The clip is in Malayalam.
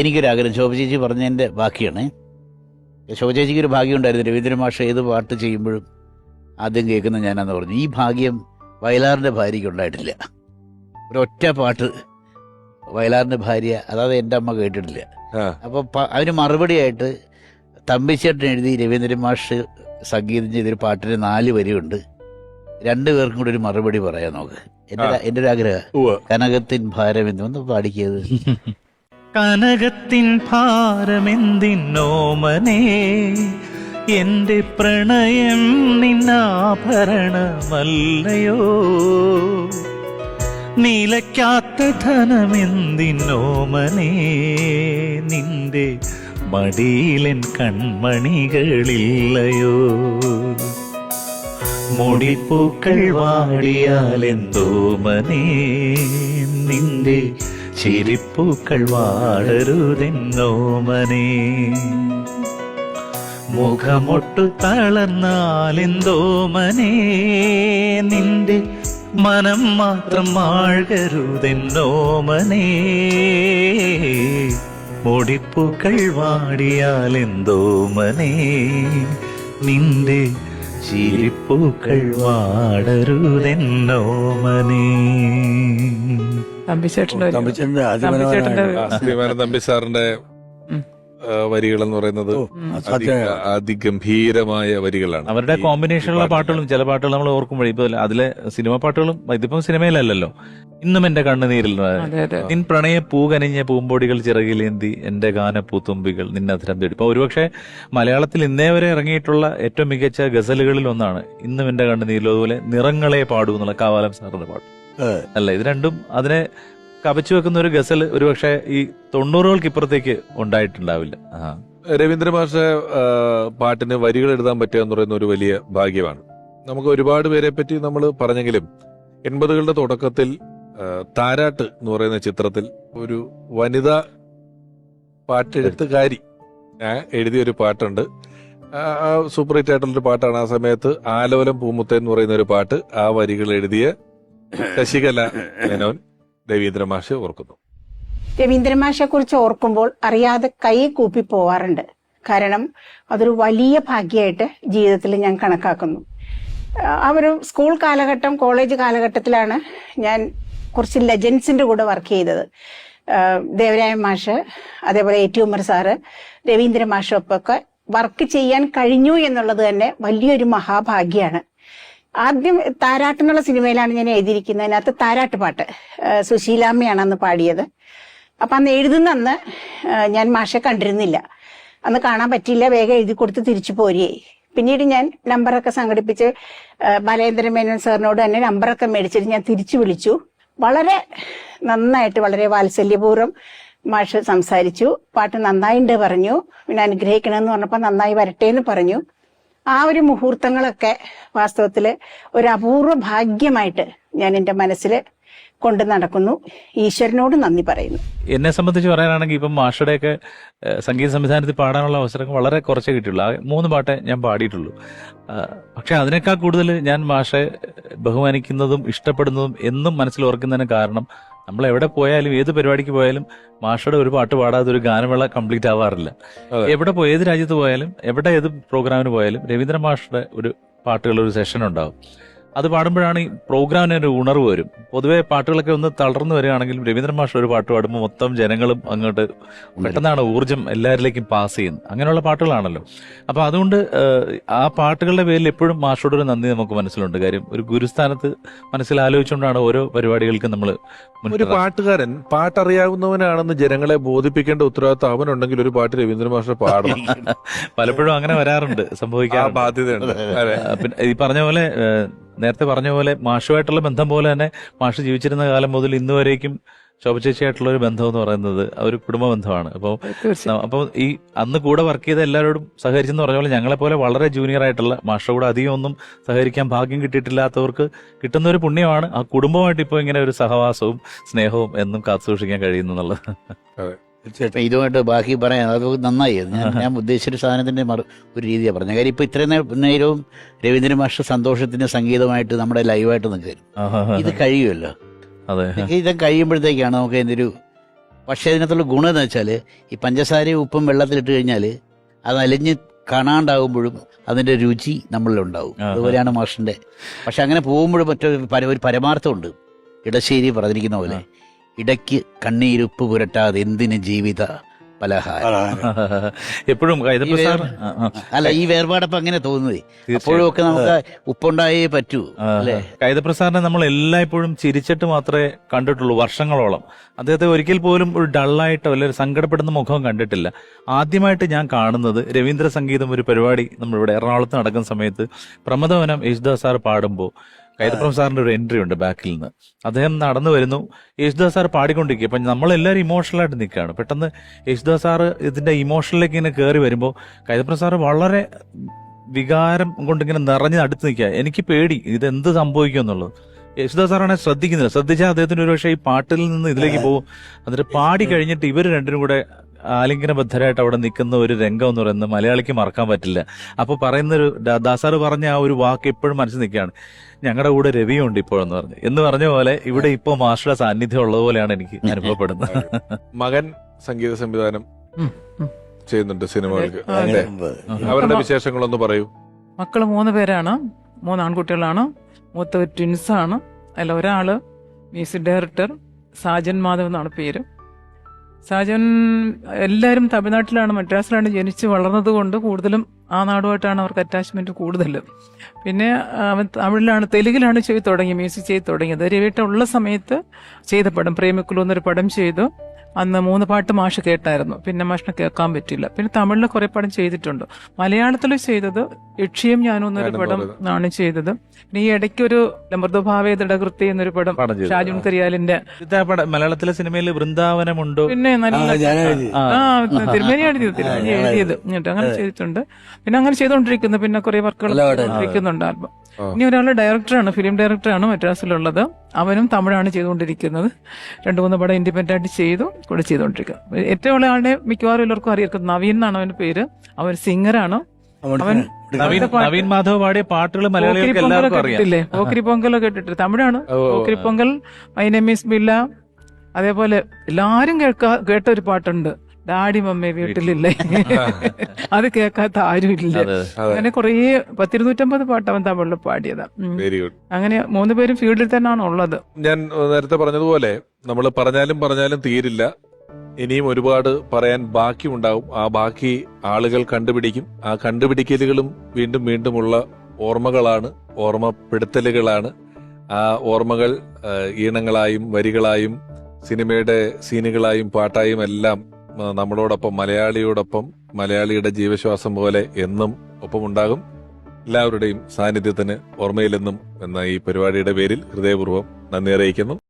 എനിക്കൊരാഗ്രഹം, ശോഭ ചേച്ചി പറഞ്ഞതിൻ്റെ ബാക്കിയാണ്. ശോഭ ചേച്ചിക്ക് ഒരു ഭാഗ്യം ഉണ്ടായിരുന്നു, രവീന്ദ്രൻ മാഷ് ഏത് പാട്ട് ചെയ്യുമ്പോഴും ആദ്യം കേൾക്കുന്നത് ഞാനാന്ന് പറഞ്ഞു. ഈ ഭാഗ്യം വയലാറിൻ്റെ ഭാര്യയ്ക്ക് ഉണ്ടായിട്ടില്ല. ഒരൊറ്റ പാട്ട് വയലാറിൻ്റെ ഭാര്യ, അതായത് എൻ്റെ അമ്മ കേട്ടിട്ടില്ല. അപ്പോൾ അതിന് മറുപടിയായിട്ട് തമ്പിച്ചേട്ടൻ എഴുതി രവീന്ദ്രൻ മാഷ് സംഗീതം ചെയ്തൊരു പാട്ടിന് 4 വരിയുണ്ട്. 2 പേർക്കും കൂടി ഒരു മറുപടി പറയാൻ നോക്ക്. എൻ്റെ ഒരു ആഗ്രഹം, കനകത്തിൻ ഭാരമെന്ന് പാടിക്കത്. കനകത്തിൻ ഭാരമെന്തിന്നോമനേ, എന്റെ പ്രണയം നിന്നാഭരണമല്ലയോ, നിലയ്ക്കാത്ത ധനമെന്തിന്നോമനേ, നിന്റെ മടിയിലെൻ കൺമണികളില്ലയോ, മുടിപ്പൂക്കൾ വാടിയാലെന്തോമനേ, നിന്റെ ചിരിപ്പൂക്കൾ വാടരുതെന്നോമനേ, മുഖമൊട്ടു തളർന്നാലെന്തോമനേ, നിന്റെ മനം മാത്രം മാഴ്കരുതെന്നോമനേ, മുടിപ്പൂക്കൾ വാടിയാലെന്തോമനേ, നിന്റെ ചിരിപ്പൂക്കൾ വാടരുതെന്നോമനേ. തമ്പി സാറിന്റെ വരികൾ എന്ന് പറയുന്നത് അതിഗംഭീരമായ വരികളാണ്. അവരുടെ കോമ്പിനേഷനുള്ള പാട്ടുകളും ചില പാട്ടുകൾ നമ്മൾ ഓർക്കുമ്പോഴേ, ഇപ്പൊ അതിലെ സിനിമ പാട്ടുകളും, ഇതിപ്പം സിനിമയിലല്ലോ, ഇന്നും എന്റെ കണ്ണുനീരിൽ നിൻ പ്രണയ പൂകനിഞ്ഞ പൂമ്പൊടികൾ ചിറകിലേന്തി എന്റെ ഗാനപ്പൂത്തുമ്പികൾ നിന്നധരം തേടി. ഇപ്പൊ ഒരുപക്ഷെ മലയാളത്തിൽ ഇന്നേ വരെ ഇറങ്ങിയിട്ടുള്ള ഏറ്റവും മികച്ച ഗസലുകളിൽ ഒന്നാണ് ഇന്നും എന്റെ കണ്ണുനീരിൽ. അതുപോലെ നിറങ്ങളെ പാടൂ എന്നുള്ള കാവാലം സാറിന്റെ പാട്ട് അല്ല, ഇത് രണ്ടും അതിനെ കവച്ചു വെക്കുന്ന ഒരു ഗസൽ ഒരുപക്ഷെ ഈ 90-കൾക്ക് ഇപ്പുറത്തേക്ക് ഉണ്ടായിട്ടുണ്ടാവില്ല. രവീന്ദ്ര മാഷ് പാട്ടിന് വരികൾ എഴുതാൻ പറ്റുക എന്ന് പറയുന്ന ഒരു വലിയ ഭാഗ്യമാണ്. നമുക്ക് ഒരുപാട് പേരെ പറ്റി നമ്മൾ പറഞ്ഞെങ്കിലും 80-കളുടെ തുടക്കത്തിൽ താരാട്ട് എന്ന് പറയുന്ന ചിത്രത്തിൽ ഒരു വനിതാ പാട്ടെഴുത്തുകാരി എഴുതിയൊരു പാട്ടുണ്ട്. സൂപ്പർ ഹിറ്റ് ആയിട്ടുള്ളൊരു പാട്ടാണ്. ആ സമയത്ത് ആലോലം പൂമുത്ത എന്ന് പറയുന്ന ഒരു പാട്ട്, ആ വരികൾ എഴുതിയ ശശികല മേനോൻ രവീന്ദ്ര മാഷ് ഓർക്കുന്നു. രവീന്ദ്ര മാഷെ കുറിച്ച് ഓർക്കുമ്പോൾ അറിയാതെ കൈ കൂപ്പി പോവാറുണ്ട്. കാരണം അതൊരു വലിയ ഭാഗ്യമായിട്ട് ജീവിതത്തിൽ ഞാൻ കണക്കാക്കുന്നു. ആ ഒരു സ്കൂൾ കാലഘട്ടം, കോളേജ് കാലഘട്ടത്തിലാണ് ഞാൻ കുറച്ച് ലെജൻസിന്റെ കൂടെ വർക്ക് ചെയ്തത്. ദേവരായ മാഷ്, അതേപോലെ A T Ummer sir, Ravindra മാഷൊപ്പൊക്കെ വർക്ക് ചെയ്യാൻ കഴിഞ്ഞു എന്നുള്ളത് തന്നെ വലിയൊരു മഹാഭാഗ്യമാണ്. ആദ്യം താരാട്ടെന്നുള്ള സിനിമയിലാണ് ഞാൻ എഴുതിയിരിക്കുന്നത്. അതിനകത്ത് താരാട്ട് പാട്ട് സുശീലാമ്മയാണ് അന്ന് പാടിയത്. അപ്പൊ അന്ന് എഴുതുന്ന ഞാൻ മാഷെ കണ്ടിരുന്നില്ല, അന്ന് കാണാൻ പറ്റിയില്ല. വേഗം എഴുതി കൊടുത്ത് തിരിച്ചു പോരുകയെ. പിന്നീട് ഞാൻ നമ്പറൊക്കെ സംഘടിപ്പിച്ച് ബാലേന്ദ്രൻ മേനോൻ സാറിനോട് തന്നെ നമ്പറൊക്കെ മേടിച്ചിട്ട് ഞാൻ തിരിച്ചു വിളിച്ചു. വളരെ നന്നായിട്ട്, വളരെ വാത്സല്യപൂർവ്വം മാഷ് സംസാരിച്ചു. പാട്ട് നന്നായിണ്ട് പറഞ്ഞു. പിന്നെ അനുഗ്രഹിക്കണമെന്ന് പറഞ്ഞപ്പോൾ നന്നായി വരട്ടെ എന്ന് പറഞ്ഞു. ആ ഒരു മുഹൂർത്തങ്ങളൊക്കെ വാസ്തവത്തില് ഒരു അപൂർവ ഭാഗ്യമായിട്ട് ഞാൻ എന്റെ മനസ്സിൽ കൊണ്ട് നടക്കുന്നു. ഈശ്വരനോട് നന്ദി പറയുന്നു. എന്നെ സംബന്ധിച്ച് പറയാനാണെങ്കിൽ ഇപ്പം മാഷയുടെയൊക്കെ സംഗീത സംവിധാനത്തിൽ പാടാനുള്ള അവസരം വളരെ കുറച്ചേ കിട്ടിയുള്ളൂ. 3 പാട്ടേ ഞാൻ പാടിയിട്ടുള്ളൂ. പക്ഷെ അതിനേക്കാൾ കൂടുതൽ ഞാൻ മാഷെ ബഹുമാനിക്കുന്നതും ഇഷ്ടപ്പെടുന്നതും എന്നും മനസ്സിൽ ഓർക്കുന്നതിന് കാരണം, നമ്മൾ എവിടെ പോയാലും ഏത് പരിപാടിക്ക് പോയാലും മാഷയുടെ ഒരു പാട്ട് പാടാതെ ഒരു ഗാനമേള കംപ്ലീറ്റ് ആവാറില്ല. എവിടെ പോയി ഏത് രാജ്യത്ത് പോയാലും എവിടെ ഏത് പ്രോഗ്രാമിന് പോയാലും രവീന്ദ്ര മാഷയുടെ ഒരു പാട്ടുകളുടെ ഒരു സെഷൻ ഉണ്ടാവും. അത് പാടുമ്പോഴാണ് ഈ പ്രോഗ്രാമിന് ഒരു ഉണർവ് വരും. പൊതുവെ പാട്ടുകളൊക്കെ ഒന്ന് തളർന്നു വരികയാണെങ്കിലും രവീന്ദ്ര മാഷ് ഒരു പാട്ട് പാടുമ്പോൾ മൊത്തം ജനങ്ങളും അങ്ങോട്ട് പെട്ടെന്നാണ് ഊർജ്ജം എല്ലാവരിലേക്കും പാസ് ചെയ്യുന്നത്. അങ്ങനെയുള്ള പാട്ടുകളാണല്ലോ. അപ്പൊ അതുകൊണ്ട് ആ പാട്ടുകളുടെ പേരിൽ എപ്പോഴും മാഷോടൊരു നന്ദി നമുക്ക് മനസ്സിലുണ്ട്. കാര്യം ഒരു ഗുരുസ്ഥാനത്ത് മനസ്സിൽ ആലോചിച്ചുകൊണ്ടാണ് ഓരോ പരിപാടികൾക്കും നമ്മൾ. ഒരു പാട്ടുകാരൻ പാട്ടറിയാവുന്നവനാണെന്ന് ജനങ്ങളെ ബോധിപ്പിക്കേണ്ട ഉത്തരവാദിത്വം അവനുണ്ടെങ്കിൽ ഒരു പാട്ട് രവീന്ദ്ര മാഷ് പാടണം. പലപ്പോഴും അങ്ങനെ വരാറുണ്ട്, സംഭവിക്കാൻ ബാധ്യതയുണ്ട്. പിന്നെ ഈ പറഞ്ഞ പോലെ, നേരത്തെ പറഞ്ഞ പോലെ മാഷുമായിട്ടുള്ള ബന്ധം പോലെ തന്നെ മാഷ് ജീവിച്ചിരുന്ന കാലം മുതൽ ഇന്ന് വരേക്കും ശോഭ ചേച്ചിയായിട്ടുള്ള ഒരു ബന്ധം എന്ന് പറയുന്നത് ഒരു കുടുംബ ബന്ധമാണ്. അപ്പോൾ ഈ അന്ന് കൂടെ വർക്ക് ചെയ്ത എല്ലാവരോടും സഹകരിച്ചെന്ന് പറഞ്ഞ പോലെ ഞങ്ങളെ പോലെ വളരെ ജൂനിയർ ആയിട്ടുള്ള മാഷയുടെ കൂടെ അധികം ഒന്നും സഹകരിക്കാൻ ഭാഗ്യം കിട്ടിയിട്ടില്ലാത്തവർക്ക് കിട്ടുന്ന ഒരു പുണ്യമാണ് ആ കുടുംബമായിട്ട് ഇപ്പോൾ ഇങ്ങനെ ഒരു സഹവാസവും സ്നേഹവും എന്നും കാത്തുസൂക്ഷിക്കാൻ കഴിയുന്നു എന്നുള്ളത്. ഇതുമായിട്ട് ബാക്കി പറയാം, അത് നന്നായി. ഞാൻ ഉദ്ദേശിച്ചൊരു സാധനത്തിന്റെ ഒരു രീതിയാണ് പറഞ്ഞത്. കാര്യം ഇപ്പൊ ഇത്രയും നേരവും രവീന്ദ്ര മാഷ് സന്തോഷത്തിന്റെ സംഗീതമായിട്ട് നമ്മുടെ ലൈവായിട്ട് നിൽക്കും. ഇത് കഴിയുമല്ലോ. അതെ, ഇത് കഴിയുമ്പോഴത്തേക്കാണ് നമുക്ക് എന്തൊരു പക്ഷേ അതിനകത്തുള്ള ഗുണം എന്ന് വെച്ചാൽ ഈ പഞ്ചസാരയും ഉപ്പും വെള്ളത്തിലിട്ട് കഴിഞ്ഞാൽ അത് അലിഞ്ഞ് കാണാണ്ടാകുമ്പോഴും അതിൻ്റെ രുചി നമ്മളിലുണ്ടാവും. അതുപോലെയാണ് മാഷിൻ്റെ. പക്ഷെ അങ്ങനെ പോകുമ്പോഴും ഒരു പരമാർത്ഥമുണ്ട്. ഇടശ്ശേരി പറഞ്ഞിരിക്കുന്ന പോലെ ഇടയ്ക്ക് കണ്ണീരുപ്പ് പുരട്ടാതെ എന്തിന് ജീവിത പലഹാരം. എപ്പോഴും അല്ല, ഈ വേർപാടപ്പം അങ്ങനെ തോന്നുന്നേ. അപ്പോഴും ഒക്കെ നമുക്ക് ഉപ്പുണ്ടായേ പറ്റൂ അല്ലേ? കൈതപ്രസാദിനെ നമ്മൾ എല്ലായ്പ്പോഴും ചിരിച്ചിട്ട് മാത്രമേ കണ്ടിട്ടുള്ളൂ വർഷങ്ങളോളം. അദ്ദേഹത്തെ ഒരിക്കൽ പോലും ഒരു ഡള്ളായിട്ടോ അല്ലെങ്കിൽ സങ്കടപ്പെടുന്ന മുഖം കണ്ടിട്ടില്ല. ആദ്യമായിട്ട് ഞാൻ കാണുന്നത് രവീന്ദ്ര സംഗീതം ഒരു പരിപാടി നമ്മളിവിടെ എറണാകുളത്ത് നടക്കുന്ന സമയത്ത് പ്രമദവനം യേശുദാസ് സാർ പാടുമ്പോൾ കൈതപ്രം സാറിന്റെ ഒരു എൻട്രി ഉണ്ട് ബാക്കിൽ നിന്ന്. അദ്ദേഹം നടന്നു വരുന്നു, യേശുദാസ് സാർ പാടിക്കൊണ്ടിരിക്കുക. അപ്പൊ നമ്മളെല്ലാവരും ഇമോഷണലായിട്ട് നിൽക്കുകയാണ്. പെട്ടെന്ന് യേശുദാസ് സാറ് ഇതിന്റെ ഇമോഷനിലേക്ക് ഇങ്ങനെ കയറി വരുമ്പോൾ കൈതപ്രം സാറ് വളരെ വികാരം കൊണ്ടിങ്ങനെ നിറഞ്ഞ് അടുത്ത് നിൽക്കുക. എനിക്ക് പേടി ഇതെന്ത് സംഭവിക്കും എന്നുള്ളത്. യേശുദാസ് സാറാണ് ശ്രദ്ധിക്കുന്നില്ല. ശ്രദ്ധിച്ചാൽ അദ്ദേഹത്തിന് ഒരു പക്ഷേ ഈ പാട്ടിൽ നിന്ന് ഇതിലേക്ക് പോകും. എന്നിട്ട് പാടി കഴിഞ്ഞിട്ട് ഇവർ രണ്ടിനും കൂടെ ആലിംഗനബദ്ധരായിട്ട് അവിടെ നിൽക്കുന്ന ഒരു രംഗം എന്ന് പറയുന്നത് മലയാളിക്ക് മറക്കാൻ പറ്റില്ല. അപ്പൊ പറയുന്നൊരു ദാസാറ് പറഞ്ഞ ആ ഒരു വാക്ക് എപ്പോഴും മനസ്സിൽ നിൽക്കുകയാണ്, ഞങ്ങളുടെ കൂടെ രവിയുണ്ട് ഇപ്പോഴെന്ന് പറഞ്ഞു. എന്ന് പറഞ്ഞ പോലെ ഇവിടെ ഇപ്പോ മാസ്റ്ററുടെ സാന്നിധ്യം ഉള്ളതുപോലെയാണ് എനിക്ക് അനുഭവപ്പെടുന്നത്. മകൻ സംഗീത സംവിധാനം ചെയ്യുന്നുണ്ട് സിനിമകൾക്ക്. അവരുടെ വിശേഷങ്ങളൊന്ന് പറയൂ. മക്കള് 3 പേരാണ്, 3 ആൺകുട്ടികളാണ്. മൂത്ത ട്വിൻസാണ്. അതിൽ ഒരാള് മ്യൂസിക് ഡയറക്ടർ സാജൻ മാധവ് എന്നാണ് പേര്. സാജൻ എല്ലാവരും തമിഴ്നാട്ടിലാണ്, മദ്രാസിലാണ് ജനിച്ച് വളർന്നത് കൊണ്ട് കൂടുതലും ആ നാടുമായിട്ടാണ് അവർക്ക് അറ്റാച്ച്മെന്റ് കൂടുതൽ. പിന്നെ അവൻ തെലുങ്കിലാണ് ചെയ്ത് തുടങ്ങി, മ്യൂസിക് ചെയ്ത് തുടങ്ങിയത്. രവിയേട്ട ഉള്ള സമയത്ത് ചെയ്ത പടം പ്രേമിക്കുലു എന്നൊരു പടം ചെയ്തു. അന്ന് 3 പാട്ട് മാഷ് കേട്ടായിരുന്നു. പിന്നെ മാഷിനെ കേൾക്കാൻ പറ്റില്ല. പിന്നെ തമിഴിൽ കുറെ പടം ചെയ്തിട്ടുണ്ട്. മലയാളത്തിൽ ചെയ്തത് യക്ഷിയും ഞാനും എന്നൊരു പടം ആണ് ചെയ്തത്. പിന്നെ ഈ ഇടയ്ക്കൊരു മൃദുഭാവേ ദൃഢകൃത്യ എന്നൊരു പടം ഷാജുൻ കരിയാലിന്റെ മലയാളത്തിലെ സിനിമയിൽ വൃന്ദാവനമുണ്ടോ പിന്നെ നല്ല തിരുമേനി എഴുതിയത് എന്നിട്ട് അങ്ങനെ ചെയ്തിട്ടുണ്ട്. പിന്നെ അങ്ങനെ ചെയ്തുകൊണ്ടിരിക്കുന്നു. പിന്നെ കുറെ വർക്കുകൾ ചെയ്തുകൊണ്ടിരിക്കുന്നുണ്ട് ആൽബം. ഇനി ഒരാൾ ഡയറക്ടറാണ്, ഫിലിം ഡയറക്ടറാണ് മദ്രാസിലുള്ളത്. അവനും തമിഴാണ് ചെയ്തുകൊണ്ടിരിക്കുന്നത്. 2-3 പടം ഇൻഡിപെൻഡന്റ് ആയിട്ട് ചെയ്തു കൂടെ ചെയ്തുകൊണ്ടിരിക്കുക. ഏറ്റവും ഉള്ള ആളുടെ മിക്കവാറും എല്ലാവർക്കും അറിയാം, നവീൻ എന്നാണ് അവന്റെ പേര്. അവൻ സിംഗറാണ്. അവൻ നവീൻ മാധവ് പാടിയ പാട്ടുകൾ മലയാളികൾക്ക് എല്ലാവർക്കും അറിയാം. പോക്കിരി പൊങ്കലോ കേട്ടിട്ട് തമിഴാണ്. Pokkiri Pongal, my name is ബില്ല. അതേപോലെ എല്ലാരും കേട്ട ഒരു പാട്ടുണ്ട്, ഡാഡി മമ്മി വീട്ടിലില്ലേ. അത് കേൾക്കാത്ത ആരുമില്ല. അങ്ങനെ കുറേ 250 പാട്ട് അവൻ തമിഴിൽ പാടിയതാ. Very good. അങ്ങനെ 3 പേരും ഫീൽഡിൽ തന്നെയാണ് ഉള്ളത്. ഞാൻ നേരത്തെ പറഞ്ഞതുപോലെ നമ്മൾ പറഞ്ഞാലും തീരില്ല. ഇനിയും ഒരുപാട് പറയാൻ ബാക്കിയുണ്ടാവും. ആ ബാക്കി ആളുകൾ കണ്ടുപിടിക്കും. ആ കണ്ടുപിടിക്കലുകളും വീണ്ടും വീണ്ടുമുള്ള ഓർമ്മകളാണ്, ഓർമ്മപ്പെടുത്തലുകളാണ്. ആ ഓർമ്മകൾ ഈണങ്ങളായും വരികളായും സിനിമയുടെ സീനുകളായും പാട്ടായും എല്ലാം നമ്മളോടൊപ്പം, മലയാളിയോടൊപ്പം, മലയാളിയുടെ ജീവശ്വാസം പോലെ എന്നും ഒപ്പമുണ്ടാകും. എല്ലാവരുടെയും സാന്നിധ്യത്തിന് ഓർമ്മയിലെന്നും എന്ന ഈ പരിപാടിയുടെ പേരിൽ ഹൃദയപൂർവ്വം നന്ദി അറിയിക്കുന്നു.